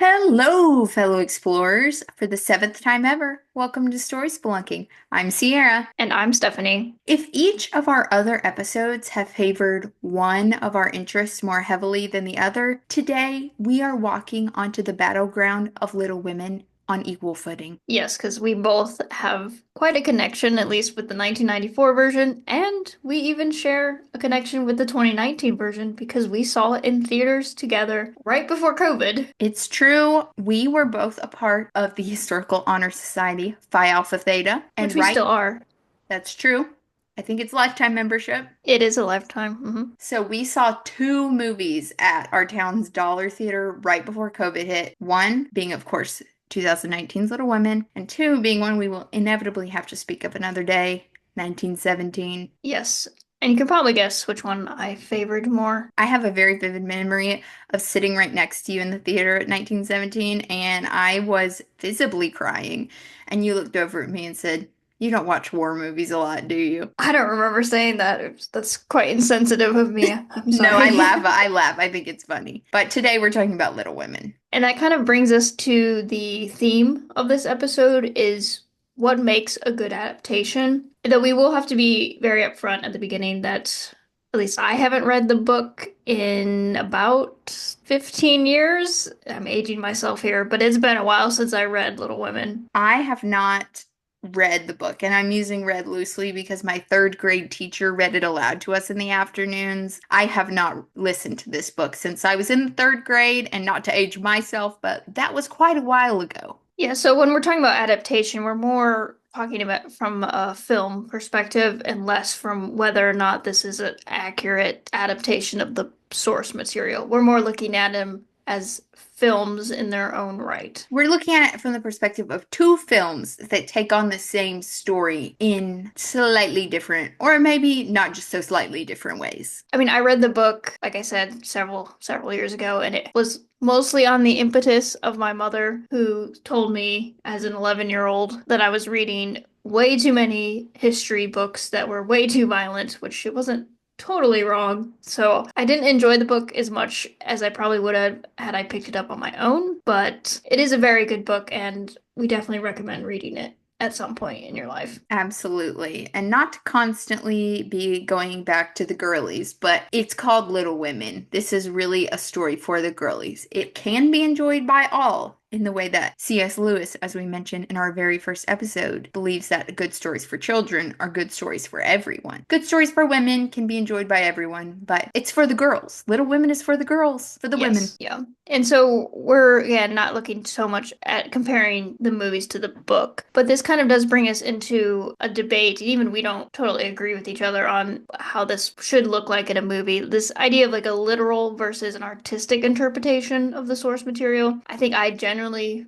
Hello, fellow explorers. For the seventh time ever, welcome to Story Spelunking. I'm Sierra. And I'm Stephanie. If each of our other episodes have favored one of our interests more heavily than the other, today we are walking onto the battleground of Little Women on equal footing. Yes, because we both have quite a connection, at least with the 1994 version, and we even share a connection with the 2019 version because we saw it in theaters together right before COVID, It's true, we were both a part of the Historical Honor Society, Phi Alpha Theta, which and we right, still are. that's true. I think it's lifetime membership. It is a lifetime. So we saw two movies at our town's Dollar Theater right before COVID hit. One being, of course, 2019's Little Women, and two being one we will inevitably have to speak of another day, 1917. Yes, and you can probably guess which one I favored more. I have a very vivid memory of sitting right next to you in the theater at 1917, and I was visibly crying. And you looked over at me and said, "You don't watch war movies a lot, do you?" I don't remember saying that. That's quite insensitive of me. I'm No, I sorry. laugh. I laugh. I think it's funny. But today we're talking about Little Women. And that kind of brings us to the theme of this episode is what makes a good adaptation. Though we will have to be very upfront at the beginning that at least I haven't read the book in about 15 years. I'm aging myself here, but it's been a while since I read Little Women. I have not read the book, and I'm using read loosely because my third grade teacher read it aloud to us in the afternoons. I have not listened to this book since I was in the third grade, and not to age myself, but that was quite a while ago. Yeah, so when we're talking about adaptation, we're more talking about from a film perspective and less from whether or not this is an accurate adaptation of the source material. We're more looking at them as films in their own right. We're looking at it from the perspective of two films that take on the same story in slightly different, or maybe not just so slightly different ways. I mean, I read the book, like I said, several years ago, and it was mostly on the impetus of my mother, who told me as an 11-year-old that I was reading way too many history books that were way too violent, which she wasn't totally wrong. So I didn't enjoy the book as much as I probably would have had I picked it up on my own, but it is a very good book, and we definitely recommend reading it at some point in your life. Absolutely. And not to constantly be going back to the girlies, but it's called Little Women. This is really a story for the girlies. It can be enjoyed by all in the way that C.S. Lewis, as we mentioned in our very first episode, believes that good stories for children are good stories for everyone. Good stories for women can be enjoyed by everyone, but it's for the girls. Little Women is for the girls, for the women. Yes, yeah. And so we're, yeah, not looking so much at comparing the movies to the book, but this kind of does bring us into a debate. Even we don't totally agree with each other on how this should look like in a movie. This idea of like a literal versus an artistic interpretation of the source material. I think I generally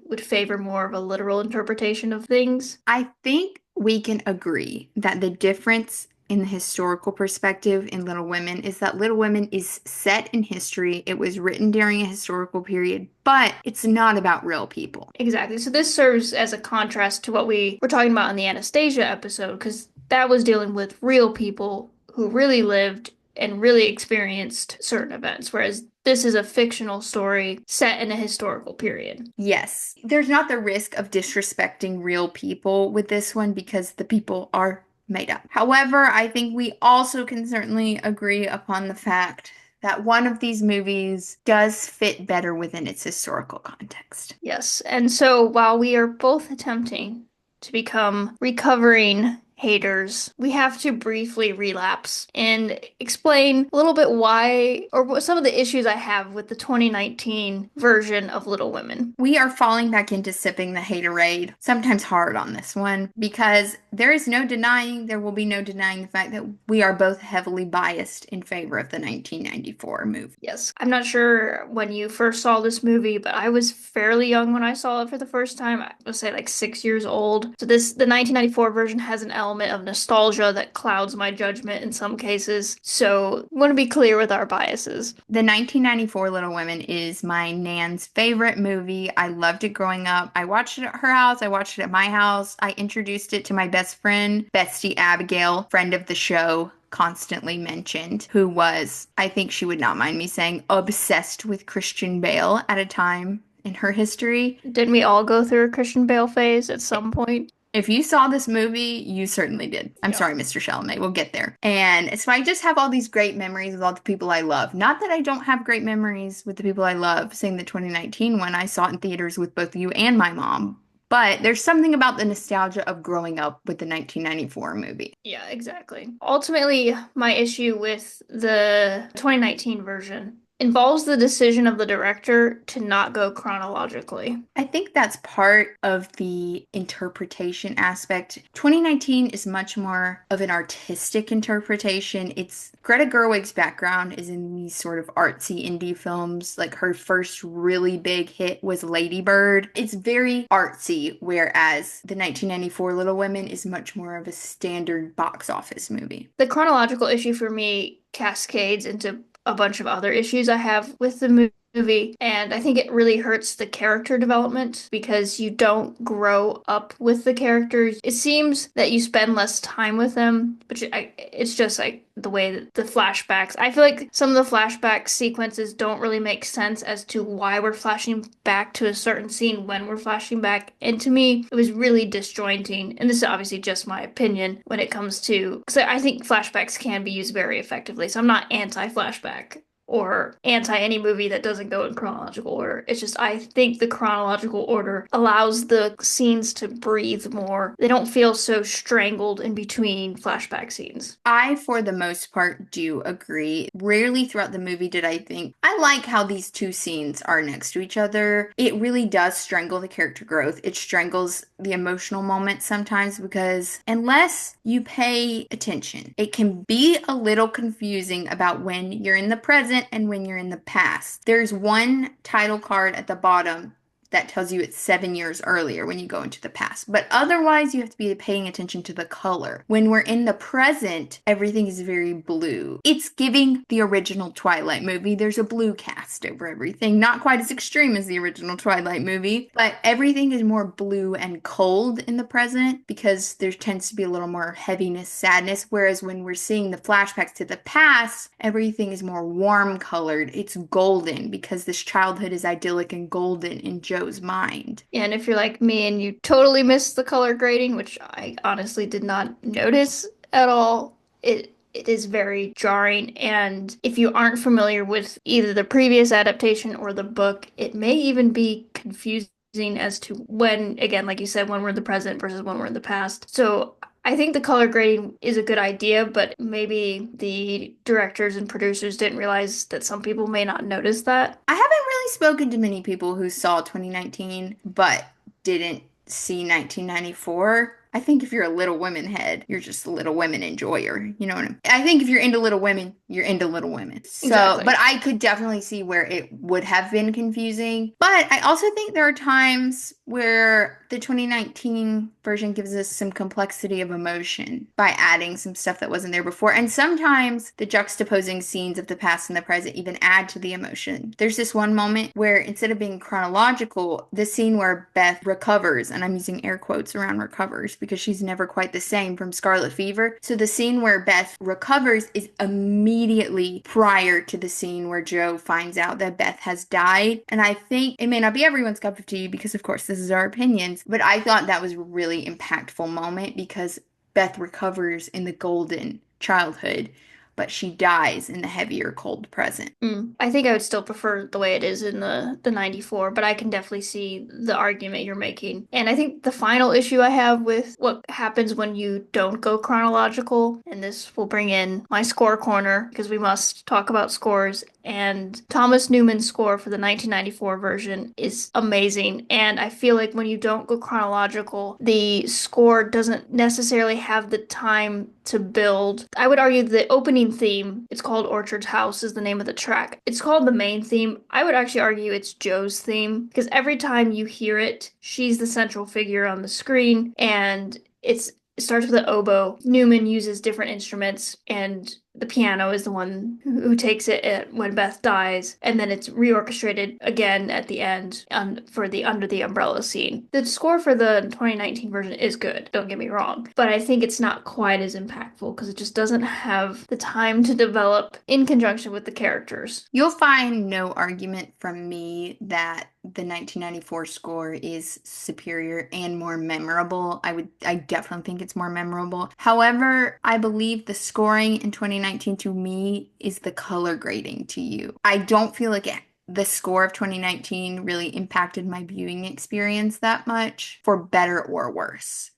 would favor more of a literal interpretation of things. I think we can agree that the difference in the historical perspective in Little Women is that Little Women is set in history. It was written during a historical period, but it's not about real people. Exactly. So this serves as a contrast to what we were talking about in the Anastasia episode, because that was dealing with real people who really lived and really experienced certain events, whereas this is a fictional story set in a historical period. Yes, there's not the risk of disrespecting real people with this one because the people are made up. However, I think we also can certainly agree upon the fact that one of these movies does fit better within its historical context. Yes. And so while we are both attempting to become recovering haters, we have to briefly relapse and explain a little bit why or what some of the issues I have with the 2019 version of Little Women. We are falling back into sipping the haterade, sometimes hard on this one, because there is no denying, there will be no denying the fact that we are both heavily biased in favor of the 1994 movie. Yes. I'm not sure when you first saw this movie, but I was fairly young when I saw it for the first time. I would say like 6 years old. So the 1994 version has an element of nostalgia that clouds my judgment in some cases. So I want to be clear with our biases. The 1994 Little Women is my nan's favorite movie. I loved it growing up. I watched it at her house. I watched it at my house. I introduced it to my best friend, Bestie Abigail, friend of the show, constantly mentioned, who was, I think she would not mind me saying, obsessed with Christian Bale at a time in her history. Didn't we all go through a Christian Bale phase at some point? If you saw this movie, you certainly did. I'm Yeah. sorry, Mr. Chalamet. We'll get there. And so I just have all these great memories with all the people I love. Not that I don't have great memories with the people I love, seeing the 2019 one. I saw it in theaters with both you and my mom. But there's something about the nostalgia of growing up with the 1994 movie. Yeah, exactly. Ultimately, my issue with the 2019 version involves the decision of the director to not go chronologically. I think that's part of the interpretation aspect. 2019 is much more of an artistic interpretation. It's Greta Gerwig's background is in these sort of artsy indie films. Like her first really big hit was Lady Bird. It's very artsy, whereas the 1994 Little Women is much more of a standard box office movie. The chronological issue for me cascades into a bunch of other issues I have with the movie, and I think it really hurts the character development because you don't grow up with the characters. It seems that you spend less time with them, but it's just like the way that the flashbacks. I feel like some of the flashback sequences don't really make sense as to why we're flashing back to a certain scene when we're flashing back. And to me, it was really disjointing. And this is obviously just my opinion when it comes to, because I think flashbacks can be used very effectively. So I'm not anti-flashback or anti any movie that doesn't go in chronological order. It's just I think the chronological order allows the scenes to breathe more. They don't feel so strangled in between flashback scenes. I, for the most part, do agree. Rarely throughout the movie did I think, I like how these two scenes are next to each other. It really does strangle the character growth. It strangles the emotional moments sometimes because unless you pay attention, it can be a little confusing about when you're in the present and when you're in the past. There's one title card at the bottom that tells you it's 7 years earlier when you go into the past. But otherwise, you have to be paying attention to the color. When we're in the present, everything is very blue. It's giving the original Twilight movie. There's a blue cast over everything. Not quite as extreme as the original Twilight movie, but everything is more blue and cold in the present because there tends to be a little more heaviness, sadness. Whereas when we're seeing the flashbacks to the past, everything is more warm colored. It's golden because this childhood is idyllic and golden in Joe's mind. And if you're like me and you totally missed the color grading, which I honestly did not notice at all, it is very jarring. And if you aren't familiar with either the previous adaptation or the book, it may even be confusing as to when, again, like you said, when we're in the present versus when we're in the past. So I think the color grading is a good idea, but maybe the directors and producers didn't realize that some people may not notice that. I haven't really spoken to many people who saw 2019 but didn't see 1994. I think if you're a Little Women head, you're just a Little Women enjoyer. You know what I mean? I think if you're into Little Women, you're into Little Women. So, Exactly. but I could definitely see where it would have been confusing. But I also think there are times where the 2019 version gives us some complexity of emotion by adding some stuff that wasn't there before. And sometimes the juxtaposing scenes of the past and the present even add to the emotion. There's this one moment where instead of being chronological, the scene where Beth recovers, and I'm using air quotes around recovers because she's never quite the same from scarlet fever. So the scene where Beth recovers is immediately prior to the scene where Joe finds out that Beth has died. And I think it may not be everyone's cup of tea because, of course, this is our opinions, but I thought that was a really impactful moment because Beth recovers in the golden childhood, but she dies in the heavier cold present. I think I would still prefer the way it is in the 94, but I can definitely see the argument you're making. And I think the final issue I have with what happens when you don't go chronological, and this will bring in my score corner because we must talk about scores. And Thomas Newman's score for the 1994 version is amazing. And I feel like when you don't go chronological, the score doesn't necessarily have the time to build. I would argue the opening theme, it's called Orchard's House, is the name of the track. It's called the main theme. I would actually argue it's Joe's theme because every time you hear it, she's the central figure on the screen and it starts with an oboe. Newman uses different instruments and the piano is the one who takes it when Beth dies, and then it's reorchestrated again at the end for the Under the Umbrella scene. The score for the 2019 version is good, don't get me wrong, but I think it's not quite as impactful because it just doesn't have the time to develop in conjunction with the characters. You'll find no argument from me that the 1994 score is superior and more memorable. I definitely think it's more memorable. However, I believe the scoring in 2019 to me is the color grading to you. I don't feel like the score of 2019 really impacted my viewing experience that much, for better or worse.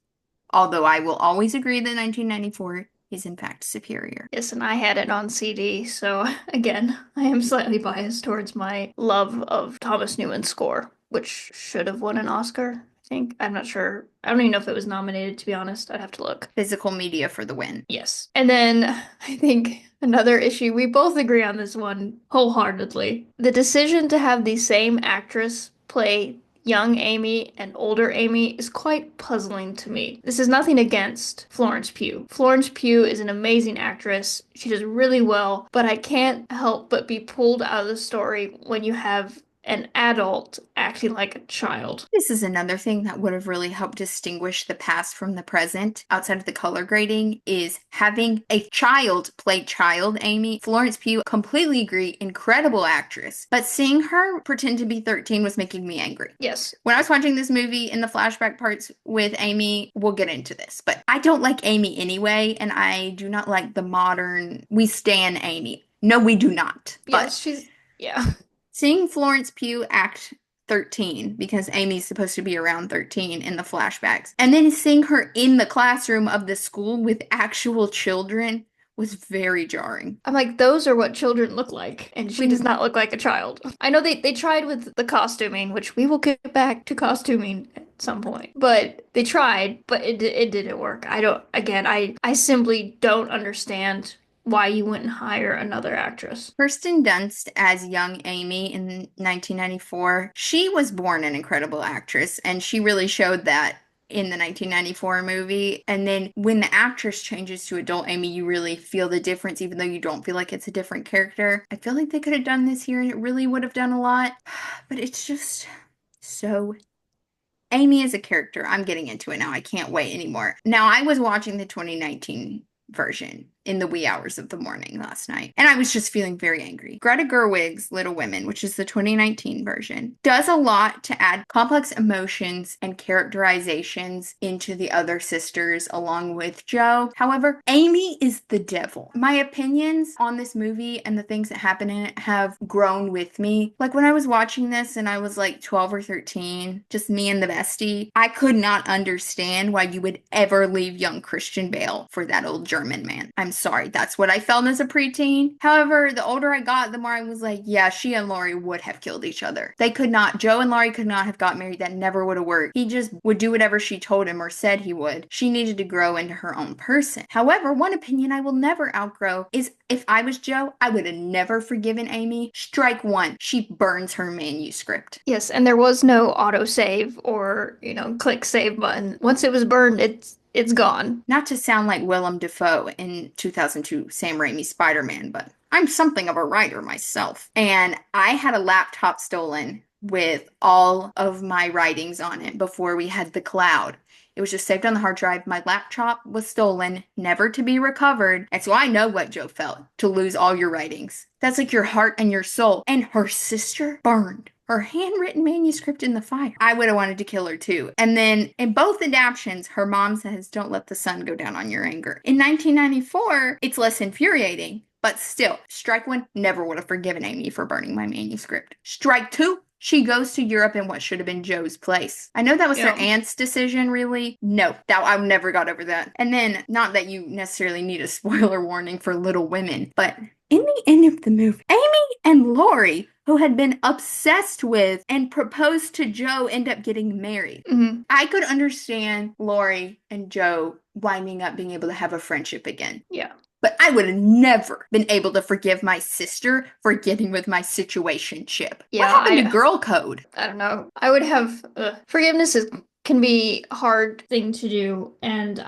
Although I will always agree that 1994 is in fact superior. Yes, and I had it on CD, so again, I am slightly biased towards my love of Thomas Newman's score, which should have won an Oscar, I think. I'm not sure. I don't even know if it was nominated, to be honest. I'd have to look. Physical media for the win. Yes. And then I think another issue, we both agree on this one wholeheartedly. The decision to have the same actress play young Amy and older Amy is quite puzzling to me. This is nothing against Florence Pugh. Florence Pugh is an amazing actress. She does really well, but I can't help but be pulled out of the story when you have an adult acting like a child. This is another thing that would have really helped distinguish the past from the present outside of the color grading is having a child play child Amy. Florence Pugh, completely agree, incredible actress, but seeing her pretend to be 13 was making me angry. Yes. When I was watching this movie in the flashback parts with Amy, we'll get into this, but I don't like Amy anyway, and I do not like the modern, we stan Amy. No, we do not. Yes, she's, yeah. Seeing Florence Pugh act 13, because Amy's supposed to be around 13 in the flashbacks, and then seeing her in the classroom of the school with actual children was very jarring. I'm like, those are what children look like, and she does not look like a child. I know they tried with the costuming, which we will get back to costuming at some point, but they tried, but it didn't work. I don't, again, I simply don't understand why you wouldn't hire another actress. Kirsten Dunst as young Amy in 1994, she was born an incredible actress, and she really showed that in the 1994 movie. And then when the actress changes to adult Amy, you really feel the difference, even though you don't feel like it's a different character. I feel like they could have done this here, and it really would have done a lot, but it's just so... Amy is a character. I'm getting into it now. I can't wait anymore. Now, I was watching the 2019 version in the wee hours of the morning last night, and I was just feeling very angry. Greta Gerwig's Little Women, which is the 2019 version, does a lot to add complex emotions and characterizations into the other sisters along with Jo. However, Amy is the devil. My opinions on this movie and the things that happen in it have grown with me. Like when I was watching this and I was like 12 or 13, just me and the bestie, I could not understand why you would ever leave young Christian Bale for that old German man. I'm sorry, that's what I felt as a preteen. However, the older I got, the more I was like, yeah, she and Laurie would have killed each other. They could not, Jo and Laurie could not have got married. That never would have worked. He just would do whatever she told him or said he would. She needed to grow into her own person. However, one opinion I will never outgrow is if I was Jo, I would have never forgiven Amy. Strike one, she burns her manuscript. Yes, and there was no autosave or, click save button. Once it was burned, it's gone. Not to sound like Willem Dafoe in 2002 Sam Raimi's Spider-Man, but I'm something of a writer myself. And I had a laptop stolen with all of my writings on it before we had the cloud. It was just saved on the hard drive. My laptop was stolen, never to be recovered. And so I know what Jo felt to lose all your writings. That's like your heart and your soul. And her sister burned her handwritten manuscript in the fire. I would have wanted to kill her too. And then in both adaptions, her mom says, don't let the sun go down on your anger. In 1994, it's less infuriating, but still, strike one, never would have forgiven Amy for burning my manuscript. Strike two, she goes to Europe in what should have been Jo's place. I know that was their aunt's decision, really. No, that I never got over that. And then, not that you necessarily need a spoiler warning for Little Women, but in the end of the movie, Amy and Laurie, who had been obsessed with and proposed to Jo, end up getting married. Mm-hmm. I could understand Laurie and Jo winding up being able to have a friendship again. Yeah. But I would have never been able to forgive my sister for getting with my situationship. Yeah, what happened to girl code? I don't know. I would have forgiveness is can be a hard thing to do. And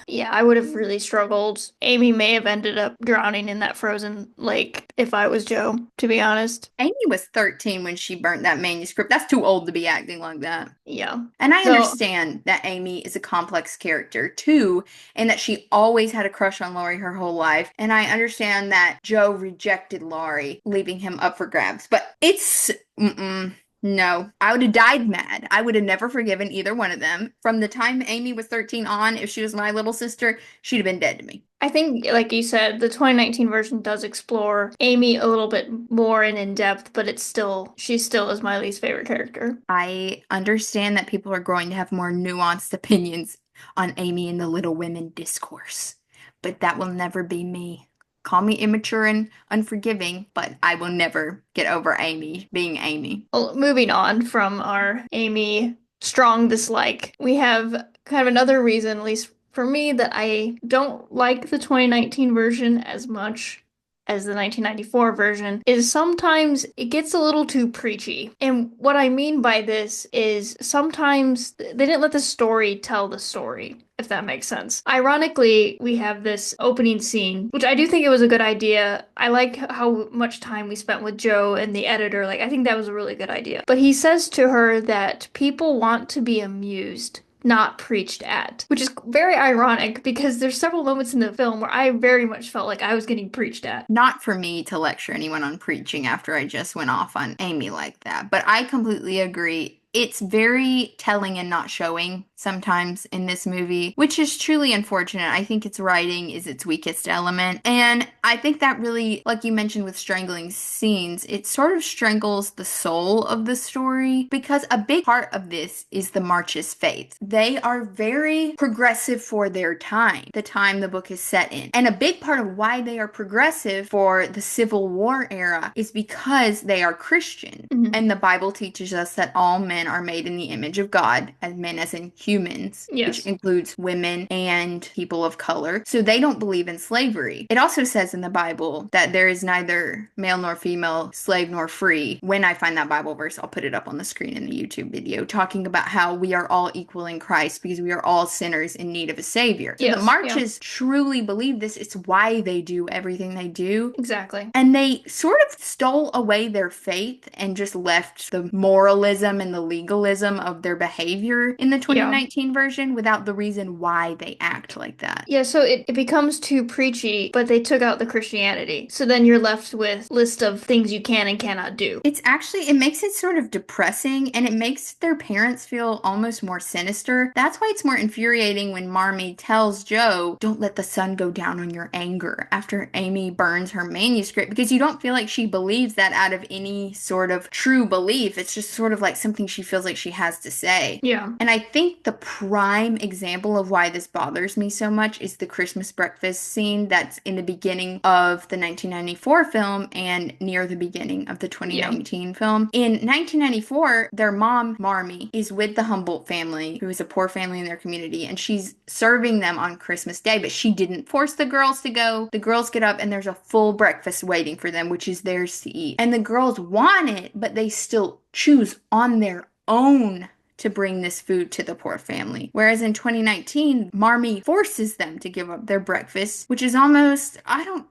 yeah, I would have really struggled. Amy may have ended up drowning in that frozen lake if I was Joe, to be honest. Amy was 13 when she burnt that manuscript. That's too old to be acting like that. Yeah. And I So understand that Amy is a complex character too, and that she always had a crush on Laurie her whole life. And I understand that Joe rejected Laurie, leaving him up for grabs. But no, I would have died mad. I would have never forgiven either one of them. From the time Amy was 13 on, if she was my little sister, she'd have been dead to me. I think, like you said, the 2019 version does explore Amy a little bit more and in depth, but she still is my least favorite character. I understand that people are going to have more nuanced opinions on Amy and the Little Women discourse, but that will never be me. Call me immature and unforgiving, but I will never get over Amy being Amy. Well, moving on from our Amy strong dislike, we have kind of another reason, at least for me, that I don't like the 2019 version as much as the 1994 version, is sometimes it gets a little too preachy. And what I mean by this is sometimes they didn't let the story tell the story, if that makes sense. Ironically, we have this opening scene, which I do think it was a good idea. I like how much time we spent with Joe and the editor. Like, I think that was a really good idea. But he says to her that people want to be amused, not preached at, which is very ironic because there's several moments in the film where I very much felt like I was getting preached at. Not for me to lecture anyone on preaching after I just went off on Amy like that, but I completely agree. It's very telling and not showing sometimes in this movie, which is truly unfortunate. I think its writing is its weakest element. And I think that really, like you mentioned with strangling scenes, it sort of strangles the soul of the story because a big part of this is the March's faith. They are very progressive for their time, the time the book is set in. And a big part of why they are progressive for the Civil War era is because they are Christian. Mhm. And the Bible teaches us that all men are made in the image of God, as men as in humans, which Yes. includes women and people of color. So they don't believe in slavery. It also says in the Bible that there is neither male nor female, slave nor free. When I find that Bible verse, I'll put it up on the screen in the YouTube video, talking about how we are all equal in Christ because we are all sinners in need of a savior. So the Yes. Yeah. Marches truly believe this. It's why they do everything they do. Exactly. And they sort of stole away their faith and just left the moralism and the legalism of their behavior in the Yeah. 2019 version without the reason why they act like that. Yeah, so it becomes too preachy, but they took out the Christianity. So then you're left with list of things you can and cannot do. It's actually, it makes it sort of depressing and it makes their parents feel almost more sinister. That's why it's more infuriating when Marmee tells Joe, don't let the sun go down on your anger after Amy burns her manuscript because you don't feel like she believes that out of any sort of true belief. It's just sort of like something she feels like she has to say. Yeah. And I think the prime example of why this bothers me so much is the Christmas breakfast scene that's in the beginning of the 1994 film and near the beginning of the Yeah. 2019 film. In 1994, their mom, Marmee, is with the Humboldt family, who is a poor family in their community, and she's serving them on Christmas Day, but she didn't force the girls to go. The girls get up and there's a full breakfast waiting for them, which is theirs to eat. And the girls want it, but they still choose on their own to bring this food to the poor family. Whereas in 2019, Marmee forces them to give up their breakfast, which is almost, I don't,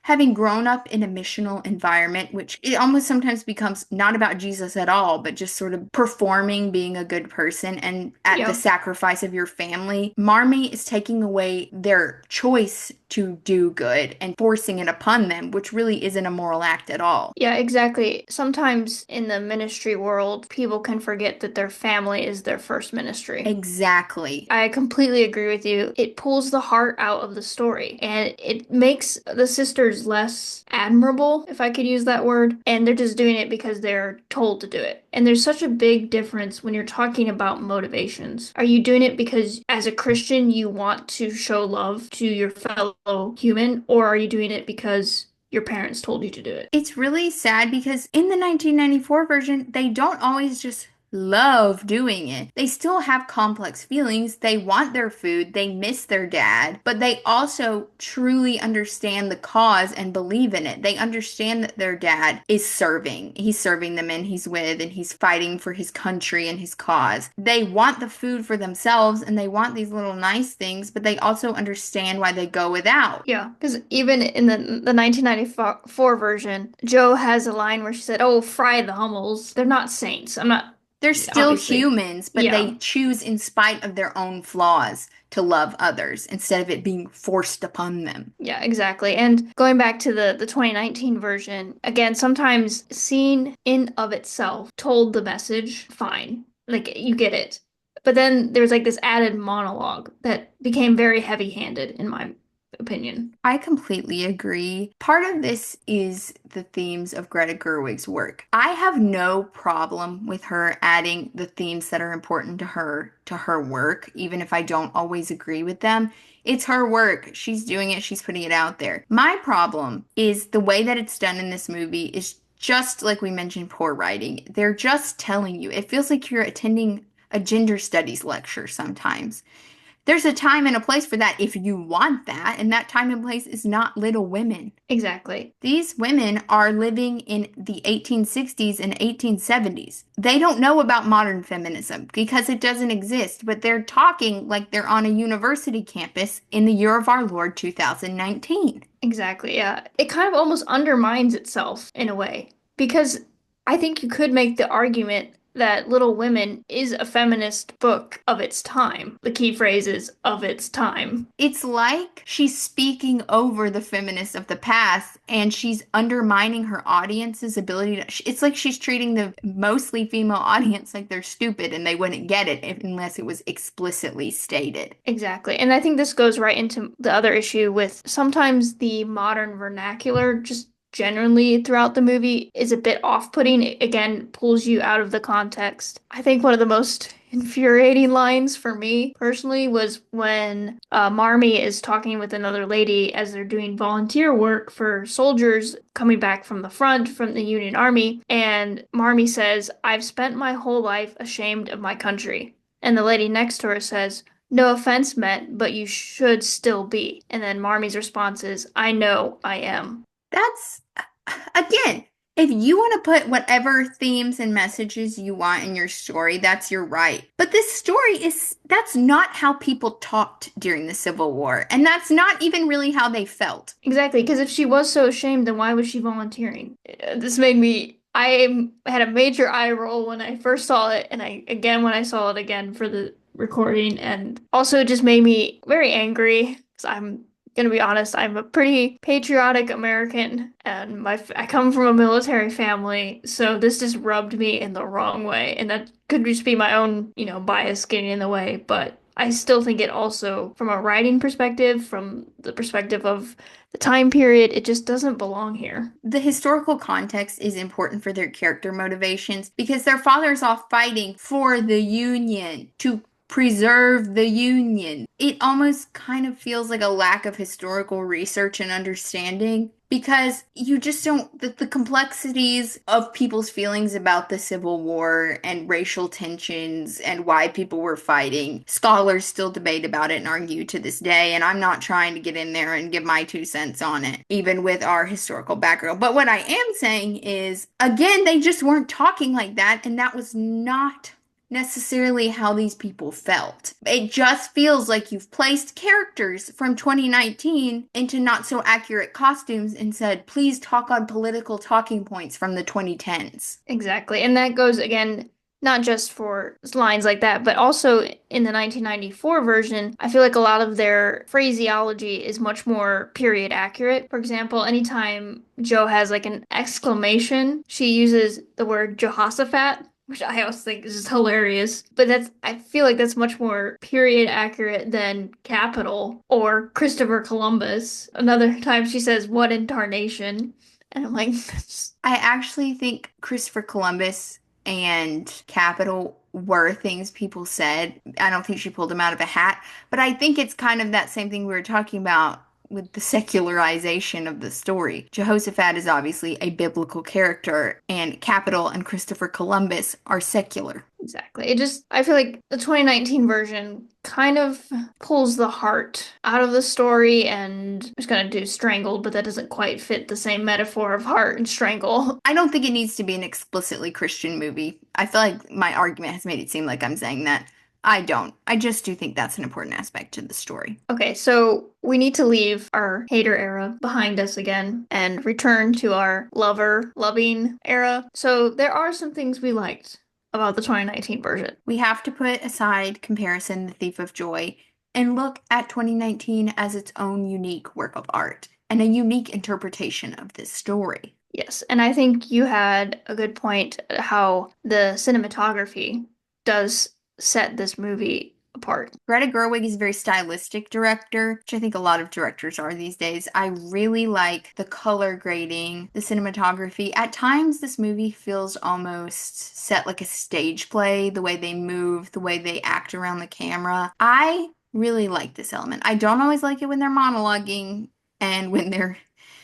having grown up in a missional environment, which it almost sometimes becomes not about Jesus at all, but just sort of performing being a good person and at the Yeah. sacrifice of your family, Marmee is taking away their choice to do good and forcing it upon them, which really isn't a moral act at all. Yeah, exactly. Sometimes in the ministry world, people can forget that their family is their first ministry. Exactly. I completely agree with you. It pulls the heart out of the story and it makes the sisters less admirable, if I could use that word. And they're just doing it because they're told to do it. And there's such a big difference when you're talking about motivations. Are you doing it because as a Christian you want to show love to your fellow human, or are you doing it because your parents told you to do it? It's really sad because in the 1994 version, they don't always just love doing it. They still have complex feelings. They want their food, they miss their dad, but they also truly understand the cause and believe in it. They understand that their dad is serving. He's serving the men he's with and he's fighting for his country and his cause. They want the food for themselves and they want these little nice things, but they also understand why they go without. Yeah, because even in the 1994 version, Joe has a line where she said, "Oh, fry the Hummels. They're not saints. I'm not They're still obviously." humans, but Yeah. they choose, in spite of their own flaws, to love others instead of it being forced upon them. Yeah, exactly. And going back to the 2019 version, again, sometimes scene in of itself told the message, fine. Like you get it. But then there's like this added monologue that became very heavy-handed in my opinion. I completely agree. Part of this is the themes of Greta Gerwig's work. I have no problem with her adding the themes that are important to her work, even if I don't always agree with them. It's her work. She's doing it, she's putting it out there. My problem is the way that it's done in this movie is just like we mentioned, poor writing. They're just telling you. It feels like you're attending a gender studies lecture sometimes. There's a time and a place for that if you want that, and that time and place is not Little Women. Exactly. These women are living in the 1860s and 1870s. They don't know about modern feminism because it doesn't exist, but they're talking like they're on a university campus in the year of our Lord 2019. Exactly. Yeah. It kind of almost undermines itself in a way because I think you could make the argument that Little Women is a feminist book of its time. The key phrase is of its time. It's like she's speaking over the feminists of the past and she's undermining her audience's ability to. It's like she's treating the mostly female audience like they're stupid and they wouldn't get it unless it was explicitly stated. Exactly. And I think this goes right into the other issue with sometimes the modern vernacular just generally throughout the movie is a bit off-putting. It again pulls you out of the context. I think one of the most infuriating lines for me personally was when Marmee is talking with another lady as they're doing volunteer work for soldiers coming back from the front from the Union Army. And Marmee says, "I've spent my whole life ashamed of my country." And the lady next to her says, "No offense meant, but you should still be." And then Marmie's response is, "I know I am." That's, again, if you want to put whatever themes and messages you want in your story, that's your right. But this story that's not how people talked during the Civil War. And that's not even really how they felt. Exactly, because if she was so ashamed, then why was she volunteering? This made me, I had a major eye roll when I first saw it, and I again when I saw it again for the recording, and also it just made me very angry because I'm gonna be honest, I'm a pretty patriotic American, and I come from a military family, so this just rubbed me in the wrong way, and that could just be my own, bias getting in the way, but I still think it also, from a writing perspective, from the perspective of the time period, it just doesn't belong here. The historical context is important for their character motivations because their father's off fighting for the Union to preserve the Union. It almost kind of feels like a lack of historical research and understanding because you just don't, the complexities of people's feelings about the Civil War and racial tensions and why people were fighting. Scholars still debate about it and argue to this day, and I'm not trying to get in there and give my 2 cents on it, even with our historical background. But what I am saying is, again, they just weren't talking like that, and that was not necessarily how these people felt. It just feels like you've placed characters from 2019 into not so accurate costumes and said, please talk on political talking points from the 2010s. Exactly. And that goes again, not just for lines like that, but also in the 1994 version, I feel like a lot of their phraseology is much more period accurate. For example, anytime Joe has like an exclamation, she uses the word Jehoshaphat, which I also think is just hilarious. But I feel like that's much more period accurate than capital or Christopher Columbus. Another time she says, "What in tarnation?" And I'm like, I actually think Christopher Columbus and capital were things people said. I don't think she pulled them out of a hat, but I think it's kind of that same thing we were talking about with the secularization of the story. Jehoshaphat is obviously a biblical character, and Capital and Christopher Columbus are secular. Exactly. I feel like the 2019 version kind of pulls the heart out of the story and I was gonna do strangled, but that doesn't quite fit the same metaphor of heart and strangle. I don't think it needs to be an explicitly Christian movie. I feel like my argument has made it seem like I'm saying that. I don't. I just do think that's an important aspect to the story. Okay, so we need to leave our hater era behind us again and return to our loving era. So there are some things we liked about the 2019 version. We have to put aside comparison, The Thief of Joy, and look at 2019 as its own unique work of art and a unique interpretation of this story. Yes, and I think you had a good point how the cinematography does set this movie apart. Greta Gerwig is a very stylistic director, which I think a lot of directors are these days. I really like the color grading, the cinematography. At times, this movie feels almost set like a stage play, the way they move, the way they act around the camera. I really like this element. I don't always like it when they're monologuing and when they're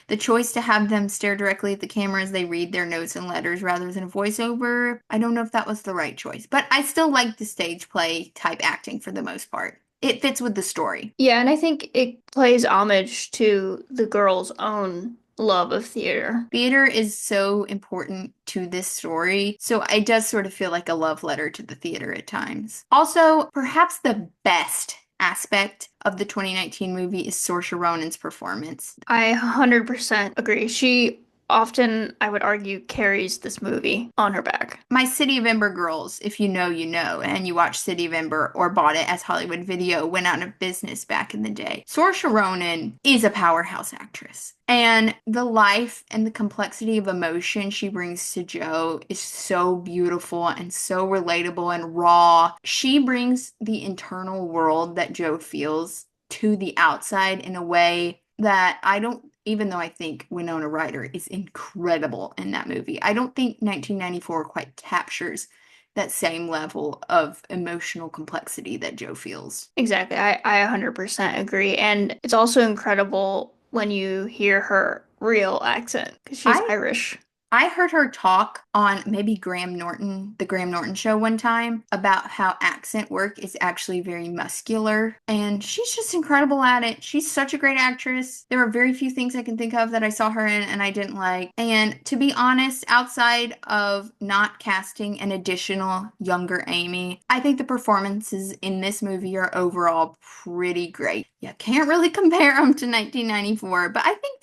the choice to have them stare directly at the camera as they read their notes and letters rather than a voiceover. I don't know if that was the right choice, but I still like the stage play type acting for the most part. It fits with the story. Yeah, and I think it plays homage to the girl's own love of theater. Theater is so important to this story, so it does sort of feel like a love letter to the theater at times. Also, perhaps the best aspect of the 2019 movie is Saoirse Ronan's performance. I 100% agree. She often, I would argue, carries this movie on her back. My City of Ember girls, if you know, you know, and you watch City of Ember or bought it as Hollywood Video, went out of business back in the day. Saoirse Ronan is a powerhouse actress. And the life and the complexity of emotion she brings to Joe is so beautiful and so relatable and raw. She brings the internal world that Joe feels to the outside in a way that I don't, even though I think Winona Ryder is incredible in that movie, I don't think 1994 quite captures that same level of emotional complexity that Joe feels. Exactly. I 100% agree. And it's also incredible when you hear her real accent because she's I Irish. I heard her talk on maybe Graham Norton, the Graham Norton show one time about how accent work is actually very muscular. And she's just incredible at it. She's such a great actress. There are very few things I can think of that I saw her in and I didn't like. And to be honest, outside of not casting an additional younger Amy, I think the performances in this movie are overall pretty great. You can't really compare them to 1994, but I think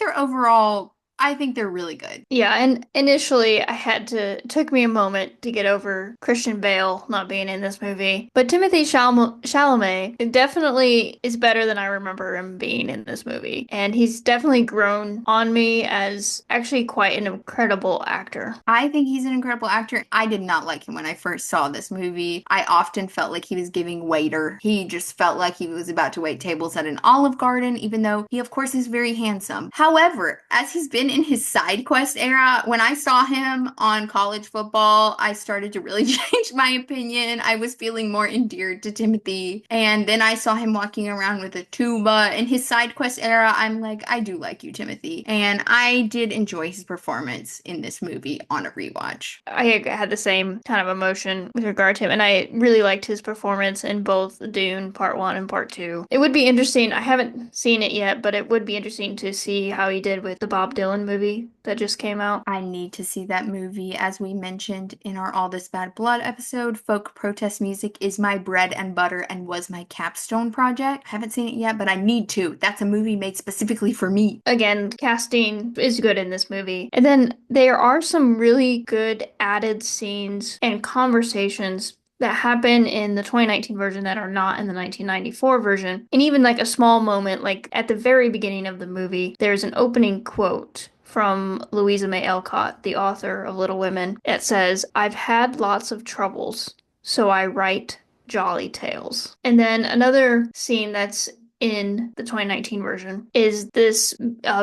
they're really good. Yeah, and initially it took me a moment to get over Christian Bale not being in this movie. But Timothy Chalamet definitely is better than I remember him being in this movie. And he's definitely grown on me as actually quite an incredible actor. I think he's an incredible actor. I did not like him when I first saw this movie. I often felt like he was giving waiter. He just felt like he was about to wait tables at an Olive Garden, even though he, of course, is very handsome. However, as he's been in his side quest era, when I saw him on College Football, I started to really change my opinion. I was feeling more endeared to Timothy. And then I saw him walking around with a tuba. In his side quest era, I'm like, I do like you, Timothy. And I did enjoy his performance in this movie on a rewatch. I had the same kind of emotion with regard to him, and I really liked his performance in both Dune Part 1 and Part 2. It would be interesting, I haven't seen it yet, but it would be interesting to see how he did with the Bob Dylan movie that just came out. I need to see that movie. As we mentioned in our All This Bad Blood episode, folk protest music is my bread and butter and was my capstone project. I haven't seen it yet, but I need to. That's a movie made specifically for me. Again, casting is good in this movie. And then there are some really good added scenes and conversations that happen in the 2019 version that are not in the 1994 version. And even like a small moment, like at the very beginning of the movie, there's an opening quote from Louisa May Alcott, the author of Little Women. It says, "I've had lots of troubles, so I write jolly tales." And then another scene that's in the 2019 version is this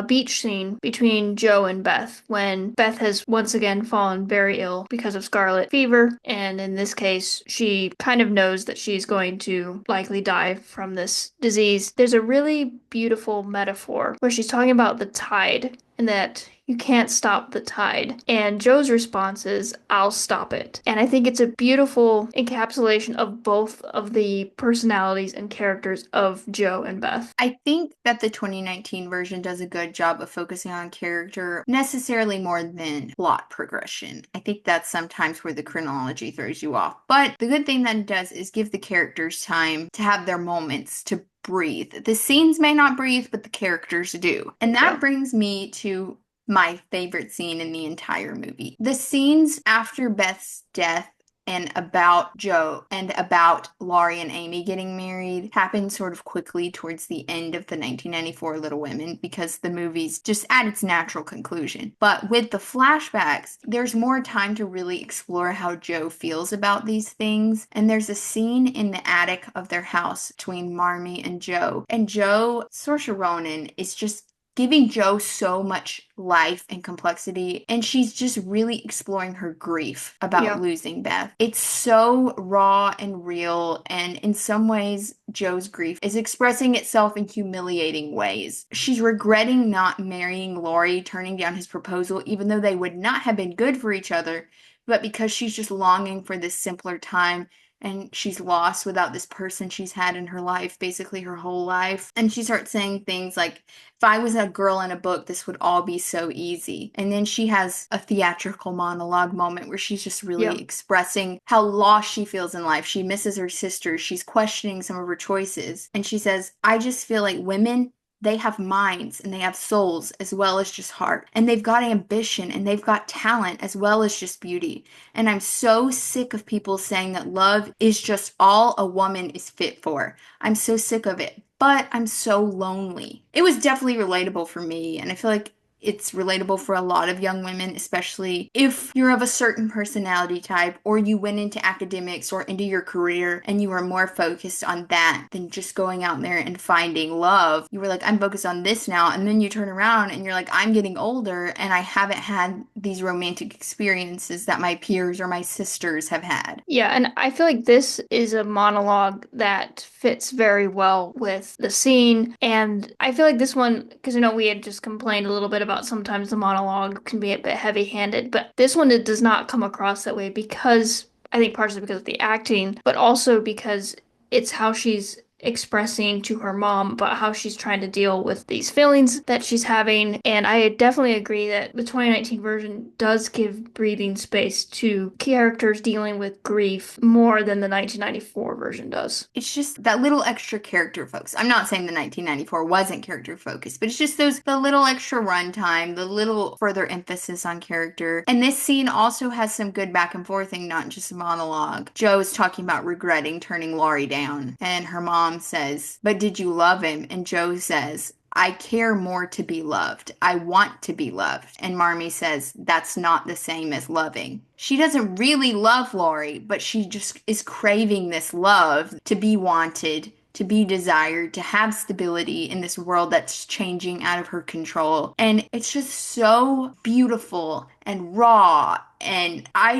beach scene between Joe and Beth when Beth has once again fallen very ill because of scarlet fever. And in this case, she kind of knows that she's going to likely die from this disease. There's a really beautiful metaphor where she's talking about the tide and that you can't stop the tide. And Joe's response is, I'll stop it. And I think it's a beautiful encapsulation of both of the personalities and characters of Joe and Beth. I think that the 2019 version does a good job of focusing on character necessarily more than plot progression. I think that's sometimes where the chronology throws you off. But the good thing that it does is give the characters time to have their moments to breathe. The scenes may not breathe, but the characters do. And that Yeah. brings me to my favorite scene in the entire movie. The scenes after Beth's death and about Joe and about Laurie and Amy getting married happened sort of quickly towards the end of the 1994 Little Women because the movie's just at its natural conclusion. But with the flashbacks, there's more time to really explore how Joe feels about these things. And there's a scene in the attic of their house between Marmee and Joe. And Joe, Saoirse Ronan, is just giving Joe so much life and complexity, and she's just really exploring her grief about Yeah. losing Beth. It's so raw and real, and in some ways, Joe's grief is expressing itself in humiliating ways. She's regretting not marrying Laurie, turning down his proposal, even though they would not have been good for each other, but because she's just longing for this simpler time and she's lost without this person she's had in her life, basically her whole life. And she starts saying things like, if I was a girl in a book, this would all be so easy. And then she has a theatrical monologue moment where she's just Yeah. really expressing how lost she feels in life. She misses her sister. She's questioning some of her choices. And she says, I just feel like women, they have minds and they have souls as well as just heart. And they've got ambition and they've got talent as well as just beauty. And I'm so sick of people saying that love is just all a woman is fit for. I'm so sick of it. But I'm so lonely. It was definitely relatable for me. And I feel like it's relatable for a lot of young women, especially if you're of a certain personality type or you went into academics or into your career and you were more focused on that than just going out there and finding love. You were like, I'm focused on this now. And then you turn around and you're like, I'm getting older and I haven't had these romantic experiences that my peers or my sisters have had. Yeah, and I feel like this is a monologue that fits very well with the scene. And I feel like this one, because I know we had just complained a little bit about sometimes the monologue can be a bit heavy-handed, but this one it does not come across that way because I think partially because of the acting, but also because it's how she's expressing to her mom about how she's trying to deal with these feelings that she's having. And I definitely agree that the 2019 version does give breathing space to characters dealing with grief more than the 1994 version does. It's just that little extra character focus. I'm not saying the 1994 wasn't character focused, but it's just the little extra runtime, the little further emphasis on character. And this scene also has some good back and forthing, not just a monologue. Joe is talking about regretting turning Laurie down, and her mom says, "But did you love him?" And Joe says, I care more to be loved. I want to be loved. And Marmee says, that's not the same as loving. She doesn't really love Laurie, but she just is craving this love to be wanted, to be desired, to have stability in this world that's changing out of her control. And it's just so beautiful and raw. And I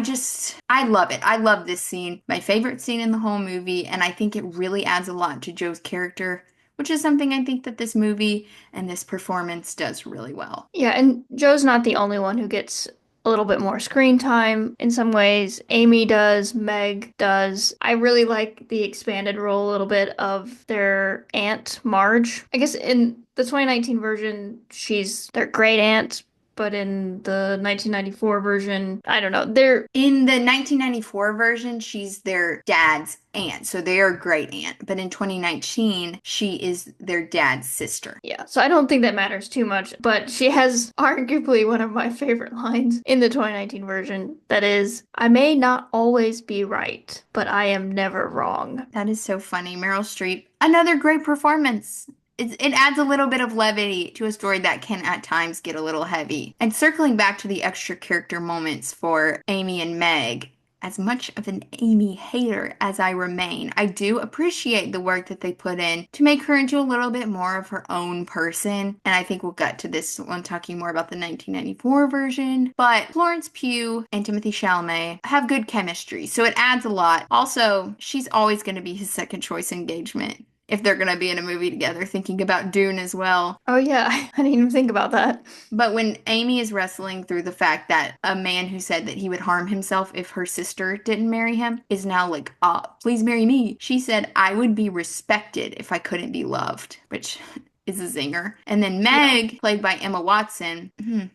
love it. I love this scene. My favorite scene in the whole movie. And I think it really adds a lot to Joe's character, which is something I think that this movie and this performance does really well. Yeah, and Joe's not the only one who gets a little bit more screen time in some ways. Amy does, Meg does. I really like the expanded role a little bit of their aunt, Marge. I guess in the 2019 version, she's their great aunt, but in the 1994 version, I don't know. They're In the 1994 version, she's their dad's aunt, so they are great aunt. But in 2019, she is their dad's sister. Yeah, so I don't think that matters too much, but she has arguably one of my favorite lines in the 2019 version that is, I may not always be right, but I am never wrong. That is so funny. Meryl Streep, another great performance. It adds a little bit of levity to a story that can at times get a little heavy. And circling back to the extra character moments for Amy and Meg, as much of an Amy hater as I remain, I do appreciate the work that they put in to make her into a little bit more of her own person. And I think we'll get to this when talking more about the 1994 version. But Florence Pugh and Timothée Chalamet have good chemistry, so it adds a lot. Also, she's always going to be his second choice engagement if they're going to be in a movie together, thinking about Dune as well. Oh yeah, I didn't even think about that. But when Amy is wrestling through the fact that a man who said that he would harm himself if her sister didn't marry him is now like, please marry me. She said, I would be respected if I couldn't be loved, which is a zinger. And then Yeah. Meg, played by Emma Watson,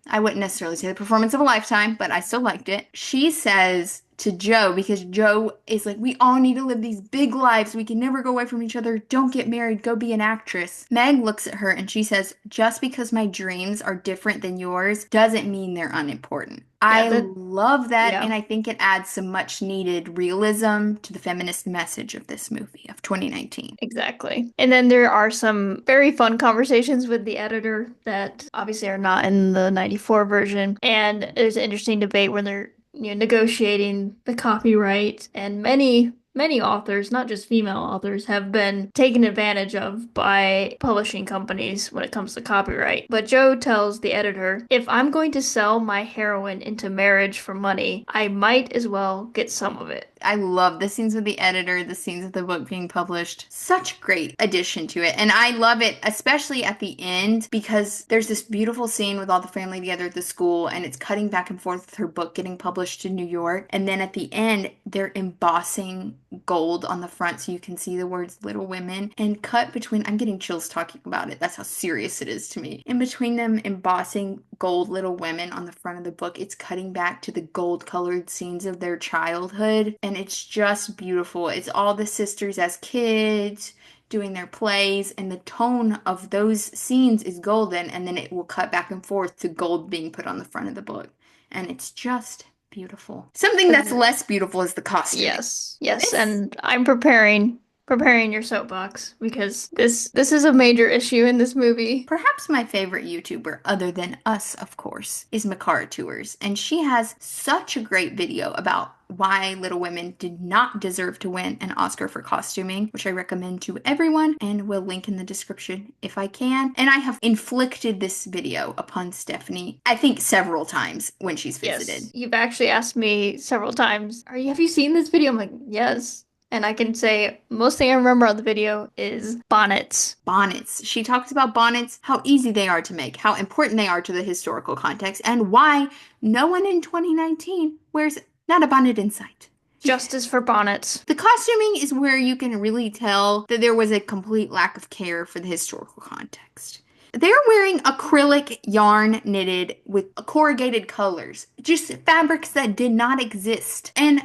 I wouldn't necessarily say the performance of a lifetime, but I still liked it. She says to Joe, because Joe is like, we all need to live these big lives. We can never go away from each other. Don't get married. Go be an actress. Meg looks at her and she says, just because my dreams are different than yours doesn't mean they're unimportant. Yeah, I that love that, yeah. and I think it adds some much needed realism to the feminist message of this movie of 2019. Exactly. And then there are some very fun conversations with the editor that obviously are not in the 94 version. And there's an interesting debate when they're, negotiating the copyright. And many authors, not just female authors, have been taken advantage of by publishing companies when it comes to copyright. But Joe tells the editor, if I'm going to sell my heroine into marriage for money, I might as well get some of it. I love the scenes with the editor, the scenes of the book being published. Such a great addition to it. And I love it, especially at the end, because there's this beautiful scene with all the family together at the school, and it's cutting back and forth with her book getting published in New York. And then at the end, they're embossing gold on the front so you can see the words Little Women. And cut between, I'm getting chills talking about it. That's how serious it is to me. In between them embossing gold Little Women on the front of the book, it's cutting back to the gold colored scenes of their childhood. And it's just beautiful. It's all the sisters as kids doing their plays, and the tone of those scenes is golden, and then it will cut back and forth to gold being put on the front of the book. And it's just beautiful. Something that's Agree. less beautiful is the costuming. Yes, yes, This and I'm preparing your soapbox because this is a major issue in this movie. Perhaps my favorite YouTuber, other than us, of course, is Makara Tours, and she has such a great video about why Little Women did not deserve to win an Oscar for costuming, which I recommend to everyone and will link in the description if I can. And I have inflicted this video upon Stephanie, I think several times when she's visited. Yes, you've actually asked me several times, have you seen this video? I'm like, yes. And I can say most thing I remember on the video is bonnets. Bonnets. She talks about bonnets, how easy they are to make, how important they are to the historical context, and why no one in 2019 wears not a bonnet in sight. Justice for bonnets. The costuming is where you can really tell that there was a complete lack of care for the historical context. They're wearing acrylic yarn knitted with corrugated colors, just fabrics that did not exist. And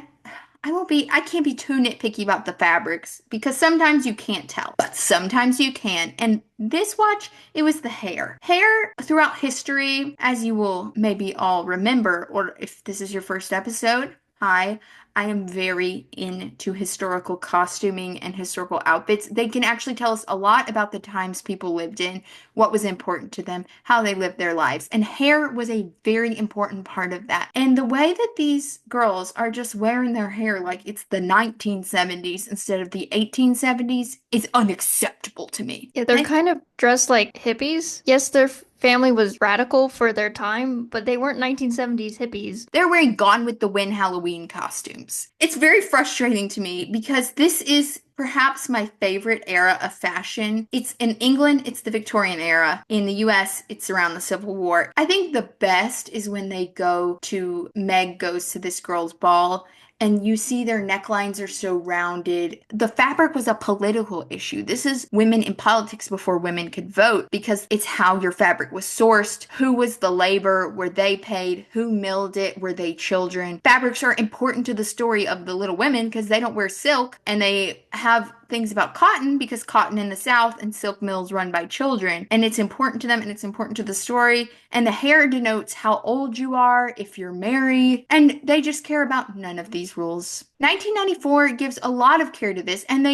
I can't be too nitpicky about the fabrics because sometimes you can't tell, but sometimes you can. And this watch, it was the hair. Hair throughout history, as you will maybe all remember, or if this is your first episode, hi, I am very into historical costuming and historical outfits. They can actually tell us a lot about the times people lived in, what was important to them, how they lived their lives. And hair was a very important part of that. And the way that these girls are just wearing their hair like it's the 1970s instead of the 1870s is unacceptable to me. Yeah, they're kind of dressed like hippies. Yes, their family was radical for their time, but they weren't 1970s hippies. They're wearing Gone with the Wind Halloween costumes. It's very frustrating to me because this is perhaps my favorite era of fashion. It's in England, it's the Victorian era. In the US, it's around the Civil War. I think the best is when they go to Meg goes to this girl's ball and you see their necklines are so rounded. The fabric was a political issue. This is women in politics before women could vote because it's how your fabric was sourced, who was the labor, were they paid, who milled it, were they children. Fabrics are important to the story of the Little Women because they don't wear silk and they have things about cotton because cotton in the South and silk mills run by children, and it's important to them and it's important to the story. And the hair denotes how old you are, if you're married, and they just care about none of these rules. 1994 gives a lot of care to this, and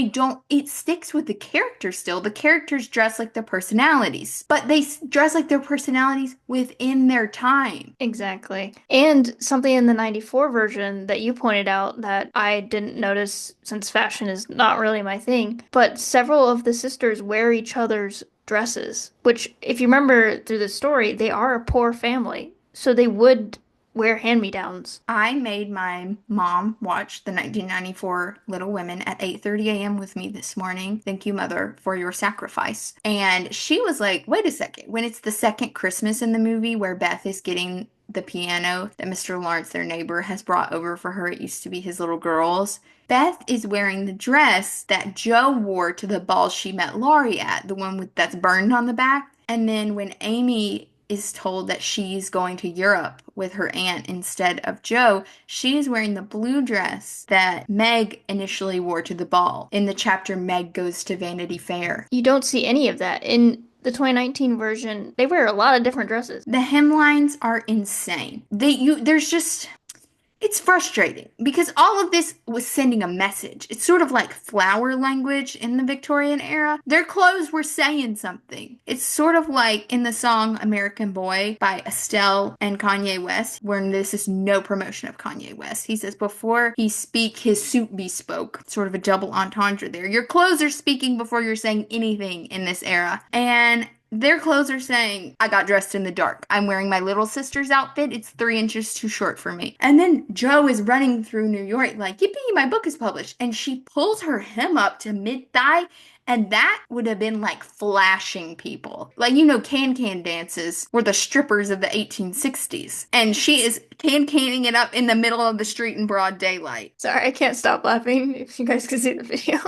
it sticks with the characters still. The characters dress like their personalities, but they dress like their personalities within their time. Exactly. And something in the 94 version that you pointed out that I didn't notice since fashion is not really my thing, but several of the sisters wear each other's dresses, which, if you remember through the story, they are a poor family. So they would wear hand-me-downs. I made my mom watch the 1994 Little Women at 8:30 a.m. with me this morning. Thank you, Mother, for your sacrifice. And she was like, wait a second. When it's the second Christmas in the movie where Beth is getting the piano that Mr. Lawrence, their neighbor, has brought over for her, it used to be his little girls. Beth is wearing the dress that Joe wore to the ball she met Laurie at, the one that's burned on the back. And then when Amy is told that she's going to Europe with her aunt instead of Joe, she is wearing the blue dress that Meg initially wore to the ball in the chapter Meg Goes to Vanity Fair. You don't see any of that. In the 2019 version, they wear a lot of different dresses. The hemlines are insane. There's just it's frustrating because all of this was sending a message. It's sort of like flower language in the Victorian era. Their clothes were saying something. It's sort of like in the song American Boy by Estelle and Kanye West, where this is no promotion of Kanye West. He says, before he speak, his suit bespoke. Sort of a double entendre there. Your clothes are speaking before you're saying anything in this era. And their clothes are saying, I got dressed in the dark. I'm wearing my little sister's outfit. It's 3 inches too short for me. And then Joe is running through New York like, yippee, my book is published. And she pulls her hem up to mid-thigh. And that would have been like flashing people. Like, can-can dances were the strippers of the 1860s. And she is can-canning it up in the middle of the street in broad daylight. Sorry, I can't stop laughing if you guys can see the video.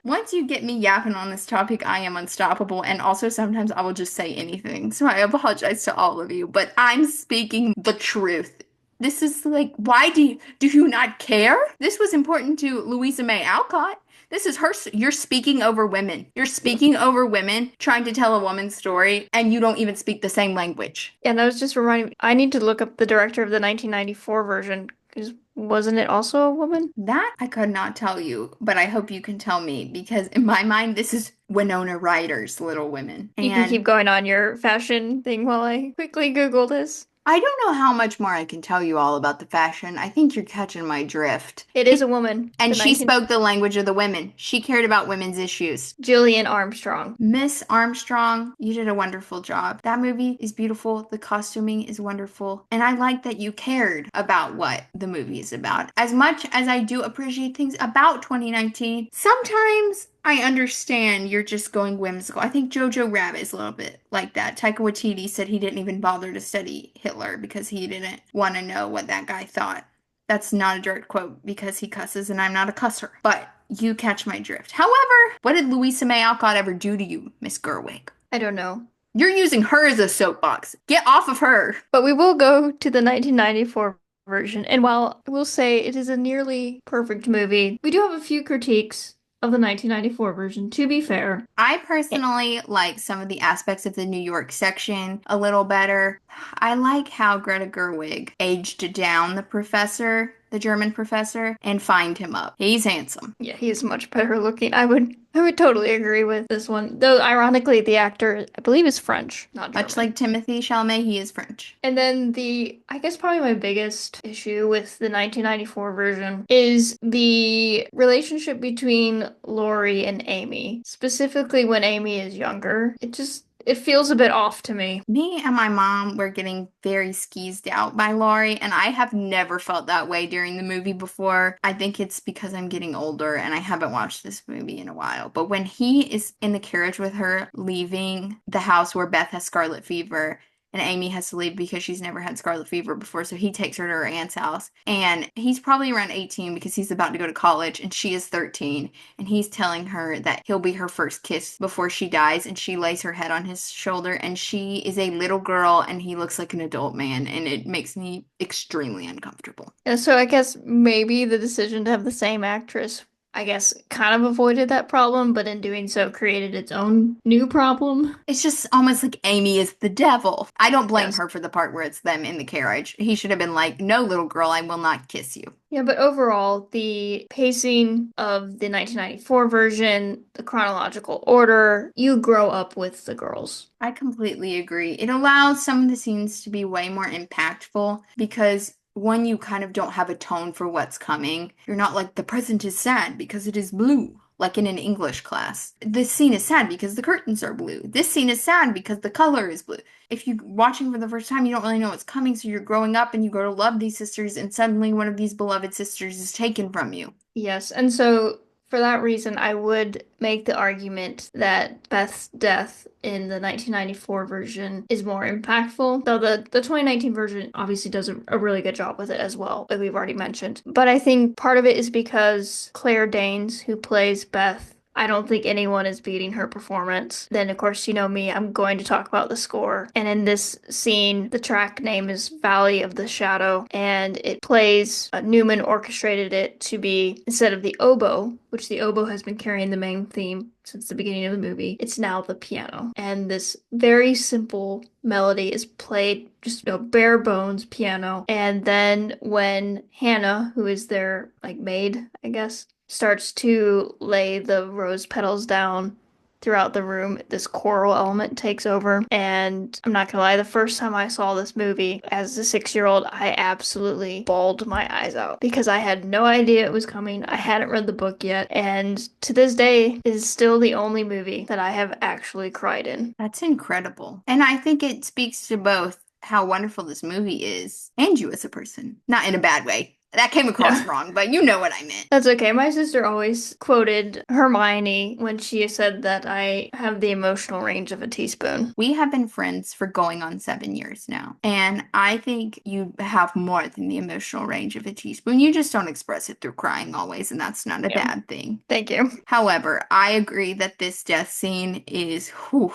Once you get me yapping on this topic, I am unstoppable. And also sometimes I will just say anything. So I apologize to all of you, but I'm speaking the truth. This is like, why do you not care? This was important to Louisa May Alcott. This is her. You're speaking over women. You're speaking over women, trying to tell a woman's story, and you don't even speak the same language. Yeah, that was just reminding me. I need to look up the director of the 1994 version, because wasn't it also a woman? That I could not tell you, but I hope you can tell me, because in my mind, this is Winona Ryder's Little Women. You can keep going on your fashion thing while I quickly Google this. I don't know how much more I can tell you all about the fashion. I think you're catching my drift. It is a woman. And she spoke the language of the women. She cared about women's issues. Gillian Armstrong. Miss Armstrong, you did a wonderful job. That movie is beautiful. The costuming is wonderful. And I like that you cared about what the movie is about. As much as I do appreciate things about 2019, sometimes I understand you're just going whimsical. I think Jojo Rabbit is a little bit like that. Taika Waititi said he didn't even bother to study Hitler because he didn't want to know what that guy thought. That's not a direct quote because he cusses and I'm not a cusser. But you catch my drift. However, what did Louisa May Alcott ever do to you, Miss Gerwig? I don't know. You're using her as a soapbox. Get off of her. But we will go to the 1994 version. And while I will say it is a nearly perfect movie, we do have a few critiques of the 1994 version, to be fair. I personally like some of the aspects of the New York section a little better. I like how Greta Gerwig aged down the professor, the German professor, and fined him up. He's handsome. Yeah, he is much better looking. I would totally agree with this one. Though, ironically, the actor, I believe, is French, not German. Much like Timothée Chalamet, he is French. And then I guess probably my biggest issue with the 1994 version is the relationship between Laurie and Amy. Specifically when Amy is younger. It feels a bit off to me. Me and my mom were getting very skeezed out by Laurie, and I have never felt that way during the movie before. I think it's because I'm getting older and I haven't watched this movie in a while. But when he is in the carriage with her, leaving the house where Beth has scarlet fever, and Amy has to leave because she's never had scarlet fever before, so he takes her to her aunt's house. And he's probably around 18 because he's about to go to college, and she is 13. And he's telling her that he'll be her first kiss before she dies, and she lays her head on his shoulder, and she is a little girl, and he looks like an adult man, and it makes me extremely uncomfortable. And so I guess maybe the decision to have the same actress I guess, kind of avoided that problem, but in doing so created its own new problem. It's just almost like Amy is the devil. I don't blame Yes. her for the part where it's them in the carriage. He should have been like, "No, little girl, I will not kiss you." Yeah, but overall, the pacing of the 1994 version, the chronological order, you grow up with the girls. I completely agree. It allows some of the scenes to be way more impactful because one, you kind of don't have a tone for what's coming. You're not like, the present is sad because it is blue, like in an English class. This scene is sad because the curtains are blue. This scene is sad because the color is blue. If you're watching for the first time, you don't really know what's coming, so you're growing up and you grow to love these sisters, and suddenly one of these beloved sisters is taken from you. Yes, and so for that reason, I would make the argument that Beth's death in the 1994 version is more impactful. Though the 2019 version obviously does a really good job with it as well, like we've already mentioned. But I think part of it is because Claire Danes, who plays Beth, I don't think anyone is beating her performance. Then, of course, you know me, I'm going to talk about the score. And in this scene, the track name is Valley of the Shadow, and it plays, Newman orchestrated it to be, instead of the oboe, which the oboe has been carrying the main theme since the beginning of the movie, it's now the piano. And this very simple melody is played just, bare bones piano. And then when Hannah, who is their like maid, I guess, starts to lay the rose petals down throughout the room, this choral element takes over. And I'm not gonna lie, the first time I saw this movie as a 6-year-old, I absolutely bawled my eyes out because I had no idea it was coming. I hadn't read the book yet, and to this day is still the only movie that I have actually cried in. That's incredible. And I think it speaks to both how wonderful this movie is and you as a person. Not in a bad way. That came across Yeah. wrong, but you know what I meant. That's okay. My sister always quoted Hermione when she said that I have the emotional range of a teaspoon. We have been friends for going on 7 years now. And I think you have more than the emotional range of a teaspoon. You just don't express it through crying always, and that's not a Yeah. bad thing. Thank you. However, I agree that this death scene is, whew,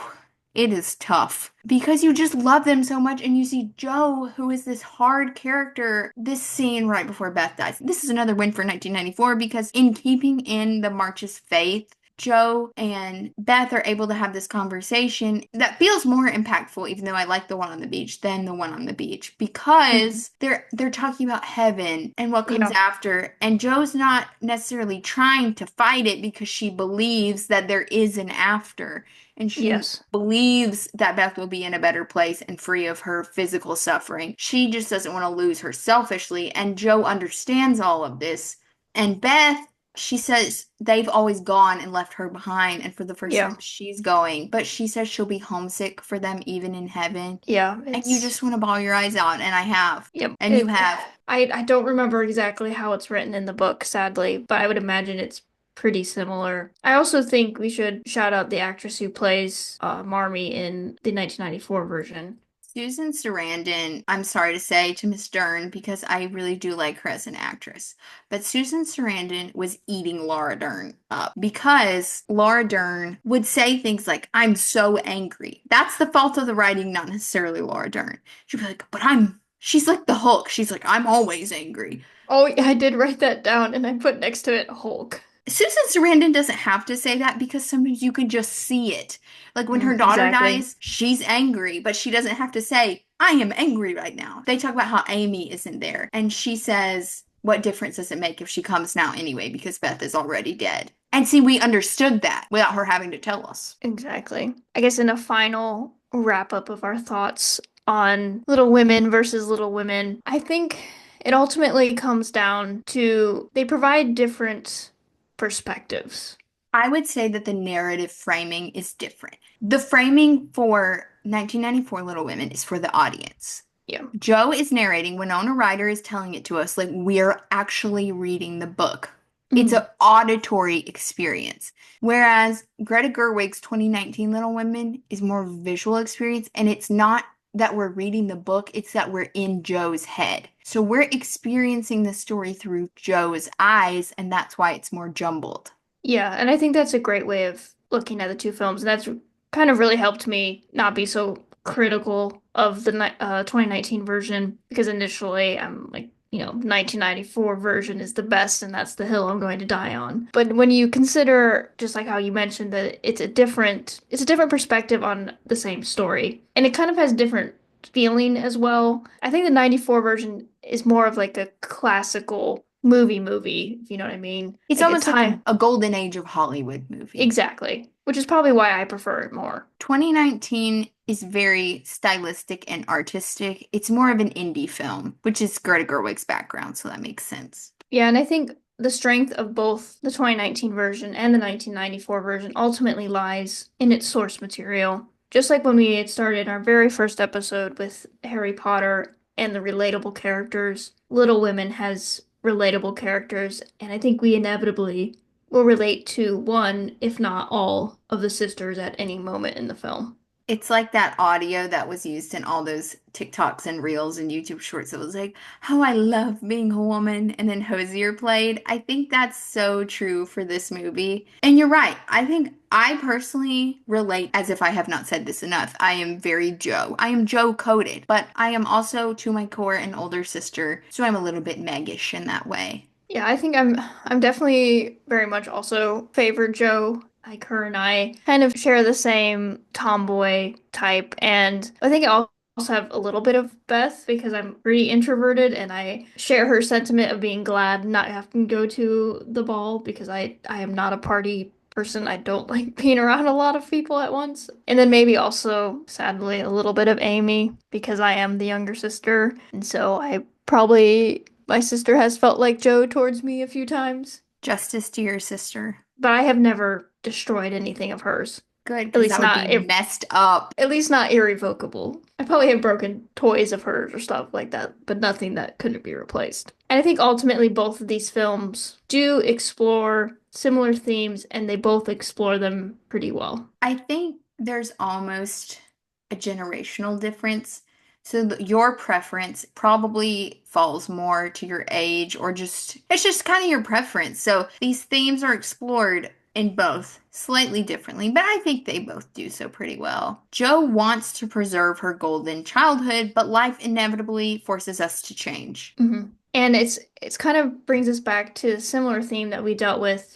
it is tough because you just love them so much, and you see Joe, who is this hard character, this scene right before Beth dies. This is another win for 1994 because in keeping in the March's faith, Joe and Beth are able to have this conversation that feels more impactful, even though I like the one on the beach than the one on the beach, Mhm. because they're talking about heaven and what comes Yeah. after. And Joe's not necessarily trying to fight it because she believes that there is an after. And she Yes. believes that Beth will be in a better place and free of her physical suffering. She just doesn't want to lose her selfishly. And Joe understands all of this. And Beth, she says they've always gone and left her behind, and for the first time Yeah. she's going, but she says she'll be homesick for them even in heaven. Yeah. And you It's just want to bawl your eyes out, and I have. Yep. And you have. I don't remember exactly how it's written in the book, sadly, but I would imagine it's pretty similar. I also think we should shout out the actress who plays Marmee in the 1994 version. Susan Sarandon, I'm sorry to say to Miss Dern because I really do like her as an actress, but Susan Sarandon was eating Laura Dern up because Laura Dern would say things like, "I'm so angry." That's the fault of the writing, not necessarily Laura Dern. She'd be like, she's like the Hulk. She's like, "I'm always angry." Oh, yeah, I did write that down and I put next to it Hulk. Susan Sarandon doesn't have to say that because sometimes you can just see it. Like when her daughter Exactly. dies, she's angry, but she doesn't have to say, "I am angry right now." They talk about how Amy isn't there, and she says, "What difference does it make if she comes now anyway? Because Beth is already dead." And see, we understood that without her having to tell us. Exactly. I guess in a final wrap up of our thoughts on Little Women versus Little Women, I think it ultimately comes down to they provide different perspectives. I would say that the narrative framing is different. The framing for 1994 Little Women is for the audience. Yeah. Joe is narrating, Winona Ryder is telling it to us like we're actually reading the book. It's an Mhm. auditory experience. Whereas Greta Gerwig's 2019 Little Women is more visual experience, and it's not that we're reading the book, it's that we're in Joe's head. So we're experiencing the story through Joe's eyes, and that's why it's more jumbled. Yeah, and I think that's a great way of looking at the two films, and that's kind of really helped me not be so critical of the 2019 version because initially I'm like 1994 version is the best and that's the hill I'm going to die on. But when you consider, just like how you mentioned, that it's a different perspective on the same story. And it kind of has different feeling as well. I think the 94 version is more of like a classical movie, if you know what I mean. It's Like a almost like time. a golden age of Hollywood movie. Exactly. Which is probably why I prefer it more. 2019 is very stylistic and artistic. It's more of an indie film, which is Greta Gerwig's background, so that makes sense. Yeah, and I think the strength of both the 2019 version and the 1994 version ultimately lies in its source material. Just like when we had started our very first episode with Harry Potter and the relatable characters, Little Women has relatable characters, and I think we inevitably will relate to one, if not all, of the sisters at any moment in the film. It's like that audio that was used in all those TikToks and Reels and YouTube shorts. It was like, how I love being a woman. And then Hosier played. I think that's so true for this movie. And you're right. I think I personally relate, as if I have not said this enough. I am very Joe. I am Joe coded, but I am also to my core an older sister. So I'm a little bit Meggish in that way. Yeah, I think I'm definitely very much also favor Joe. Like her and I kind of share the same tomboy type, and I think I also have a little bit of Beth because I'm pretty introverted and I share her sentiment of being glad not having to go to the ball because I am not a party person. I don't like being around a lot of people at once. And then maybe also, sadly, a little bit of Amy because I am the younger sister, and so I probably my sister has felt like Joe towards me a few times, Justice to your sister. but I have never destroyed anything of hers. Good, At because least that would not be messed up. at least not irrevocable. I probably have broken toys of hers or stuff like that, but nothing that couldn't be replaced. And I think ultimately both of these films do explore similar themes and they both explore them pretty well. I think there's almost a generational difference. So your preference probably falls more to your age or just it's just kind of your preference. So these themes are explored in both slightly differently, but I think they both do so pretty well. Jo wants to preserve her golden childhood, but life inevitably forces us to change. And it's kind of brings us back to a similar theme that we dealt with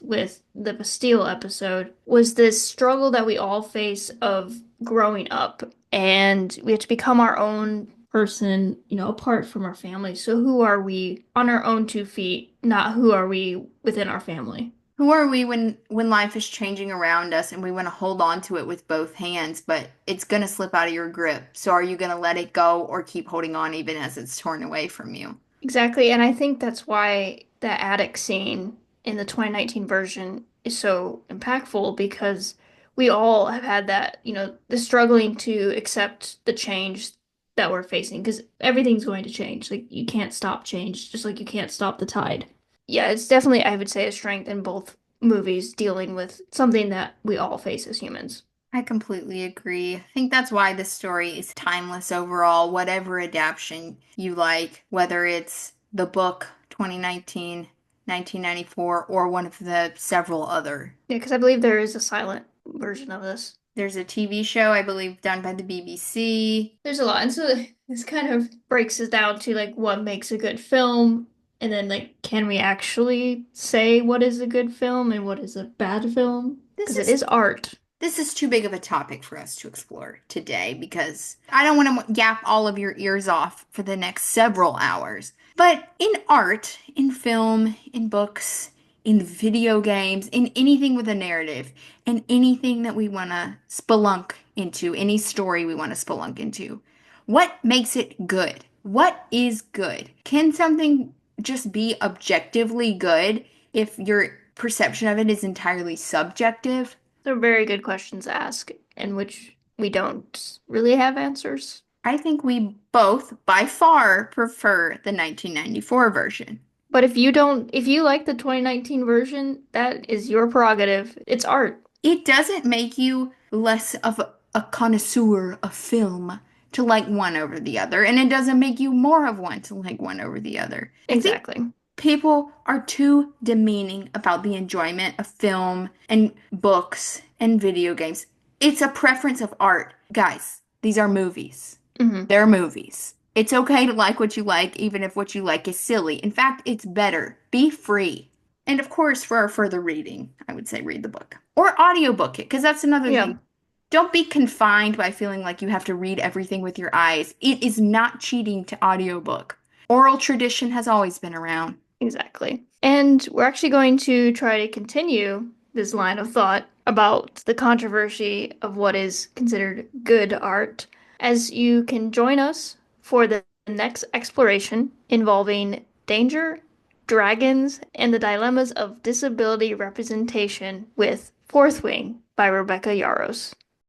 the Bastille episode was this struggle that we all face of growing up and we have to become our own person, apart from our family. So who are we on our own 2 feet, not who are we within our family? Who are we when life is changing around us and we want to hold on to it with both hands, but it's going to slip out of your grip. So are you going to let it go or keep holding on even as it's torn away from you? Exactly, and I think that's why the attic scene in the 2019 version is so impactful because we all have had that, the struggling to accept the change that we're facing because everything's going to change. Like you can't stop change, just like you can't stop the tide. Yeah, it's definitely, I would say, a strength in both movies dealing with something that we all face as humans. I completely agree. I think that's why this story is timeless overall, whatever adaptation you like, whether it's the book 2019, 1994, or one of the several other. Yeah, because I believe there is a silent version of this. There's a TV show, I believe, done by the BBC. There's a lot. And so this kind of breaks us down to like what makes a good film, and then like can we actually say what is a good film and what is a bad film? This Because it is is art. This is too big of a topic for us to explore today because I don't want to yap all of your ears off for the next several hours. But in art, in film, in books, in video games, in anything with a narrative, and anything that we want to spelunk into, any story we want to spelunk into, what makes it good? What is good? Can something just be objectively good if your perception of it is entirely subjective? They're very good questions to ask, in which we don't really have answers. I think we both, by far, prefer the 1994 version. But if you like the 2019 version, that is your prerogative. It's art. It doesn't make you less of a connoisseur of film to like one over the other, and it doesn't make you more of one to like one over the other. I think Exactly. people are too demeaning about the enjoyment of film and books and video games. It's a preference of art. Guys, these are movies. Hmm. They're movies. It's okay to like what you like, even if what you like is silly. In fact, it's better. Be free. And of course, for our further reading, I would say read the book or audiobook it, because that's another Yeah, thing. Don't be confined by feeling like you have to read everything with your eyes. It is not cheating to audiobook. Oral tradition has always been around. exactly. And we're actually going to try to continue this line of thought about the controversy of what is considered good art, as you can join us for the next exploration involving danger, dragons, and the dilemmas of disability representation with Fourth Wing by Rebecca Yarros.